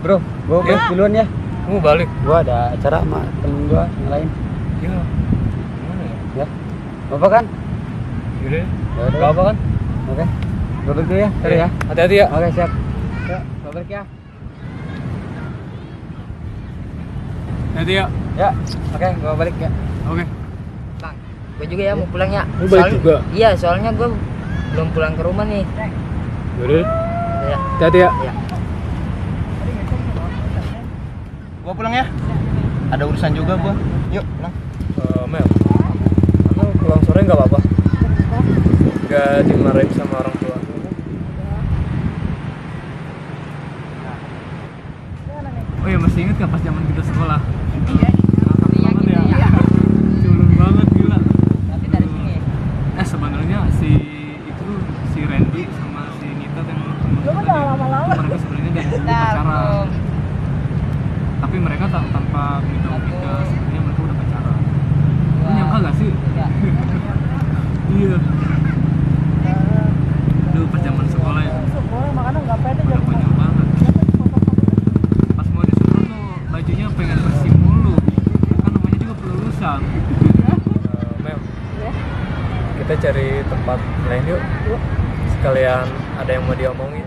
Bro, gua balik duluan ya. Kamu balik? Gua ada acara sama temen gua yang lain. Iya. Gimana ya? Ya. Apa kan? Yaudah. Ya udah. Gak apa kan? Oke. Gua balik dulu ya. Sorry ya. Hati-hati ya. Oke, siap. Ya, gua balik ya. Hati ya. Ya. Oke, gua balik ya. Oke. Bang, gue juga ya mau pulang ya. Lu balik juga? Iya, soalnya gue belum pulang ke rumah nih. Yaudah. Ya. Hati-hati ya. Ya. Gua pulang ya. Ada urusan juga gua. Yuk, pulang. Mel, kamu pulang sore nggak apa-apa? Nggak dimarahin sama orang tua? Oh iya, masih inget nggak pas zaman kita sekolah? Iya. Iya. Culun banget, gila. Tapi dari sini. Sebenarnya si Randy sama si Nita yang mereka sebenarnya dari dulu pacaran. Tapi mereka tanpa kita sebenarnya mereka udah pacaran. Lu nyangka gak sih? Iya. Dulu pas zaman sekolah ya. Udah banyak banget. Pas mau disuruh tuh bajunya pengen bersih mulu. Kan namanya juga pelulusan. Mel, kita cari tempat lain yuk. Sekalian ada yang mau diomongin.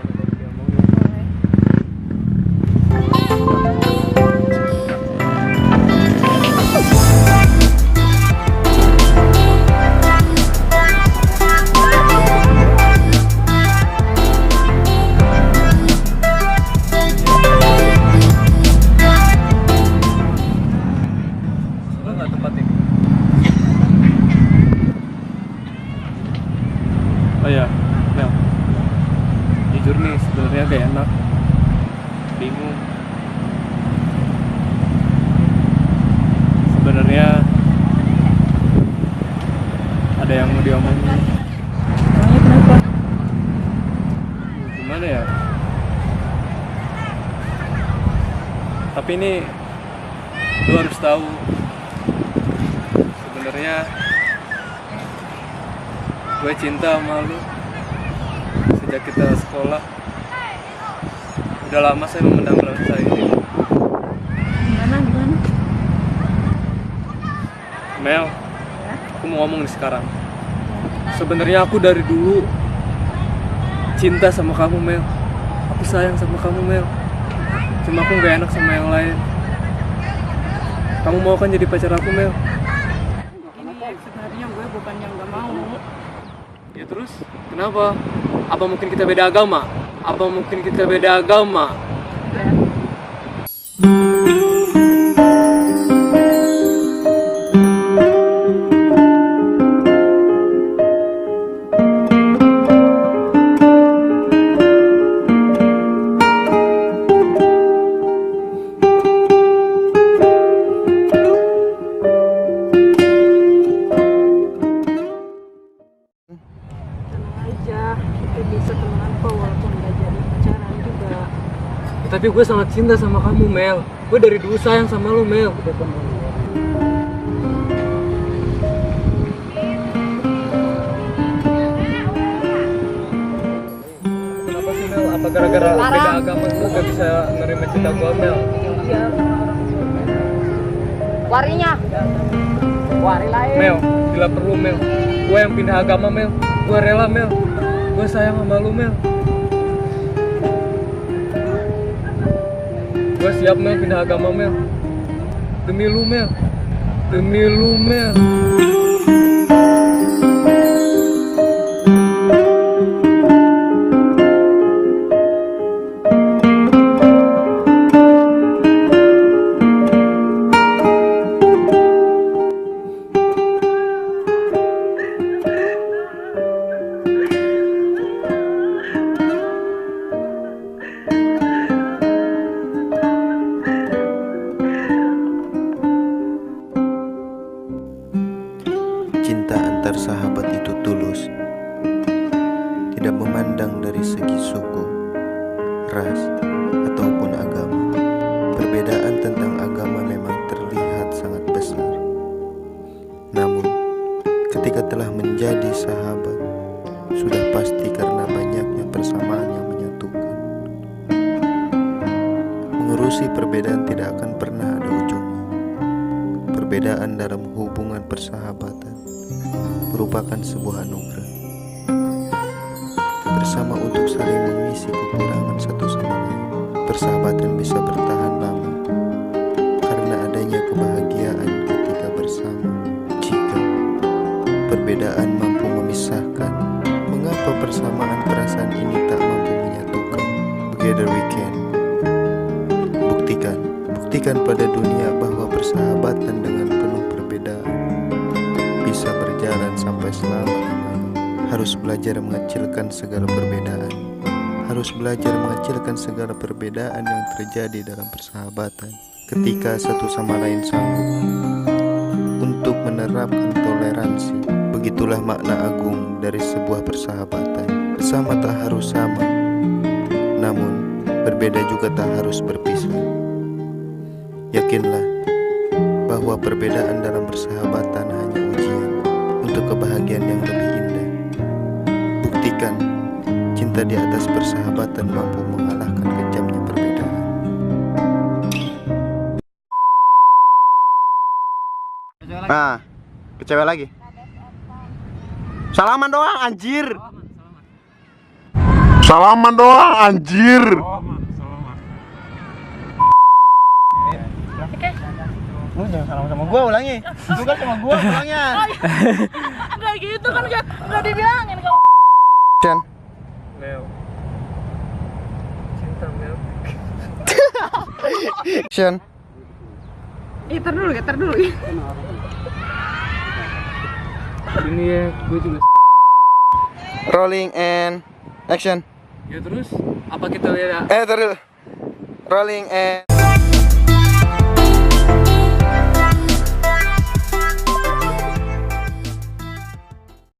Oh ya, Mel, jujur nih sebenarnya gak enak, bingung. Sebenarnya ada yang mau diomongin. Emangnya kenapa? Gimana ya? Tapi ini lu harus tahu, sebenarnya gue cinta sama lu sejak kita sekolah. Udah lama saya memendam rasa ini. Gimana? Mel, aku mau ngomong nih sekarang. Sebenarnya aku dari dulu cinta sama kamu, Mel. Aku sayang sama kamu, Mel. Cuma aku gak enak sama yang lain. Kamu mau kan jadi pacar aku, Mel? Ini sebenarnya gue bukan yang gak mau. Ya terus, kenapa? Apa mungkin kita beda agama? Apa mungkin kita beda agama? Aja, kita bisa temenan kok walaupun gak jadi pacaran juga. Tapi gue sangat cinta sama kamu, Mel. Gue dari dulu sayang sama lu, Mel. Kenapa sih, Mel? Apa gara-gara beda agama lu gak bisa nerima cinta gue, Mel? Iya, Warinya. Wari lain. Mel, bila perlu, Mel. Gue yang pindah agama, Mel. Gue rela, Mel. Gue sayang sama lu, Mel. Gue siap, Mel, pindah agama, Mel. Demi lu, Mel. Demi lu, Mel. Cinta antar sahabat itu tulus, tidak memandang dari segi suku, ras, ataupun agama. Perbedaan tentang agama memang terlihat sangat besar. Namun, ketika telah menjadi sahabat, sudah pasti karena banyaknya persamaan yang menyatukan. Mengurusi perbedaan tidak akan pernah ada ujungnya. Perbedaan dalam hubungan persahabatan merupakan sebuah anugerah. Bersama untuk saling mengisi kekurangan satu sama lain, persahabatan bisa bertahan lama karena adanya kebahagiaan ketika bersama. Jika perbedaan mampu memisahkan, mengapa persamaan perasaan ini tak mampu menyatukan? Together we can. Buktikan pada dunia bahwa persahabatan dengan penuh perbedaan bisa berjalan sampai selama-lamanya. Harus belajar mengecilkan segala perbedaan. Harus belajar mengecilkan segala perbedaan yang terjadi dalam persahabatan. Ketika satu sama lain sanggup untuk menerapkan toleransi, begitulah makna agung dari sebuah persahabatan. Bersama tak harus sama, namun berbeda juga tak harus berpisah. Yakinlah bahwa perbedaan dalam persahabatan hanya ujian untuk kebahagiaan yang lebih indah. Buktikan cinta di atas persahabatan mampu mengalahkan kejamnya perbedaan. Nah, ke cewek lagi. Salaman doang anjir. Salaman doang anjir. Lu jangan salam sama gua, ulangi. Lu kan sama gua, ulangnya. Enggak gitu kan, enggak dibilangin kamu. Cen. Leo. Cinta Mel. Cen. Tar dulu. Ini ya, gue juga. Rolling and action. Ya terus, apa kita lihat? Terus. Rolling and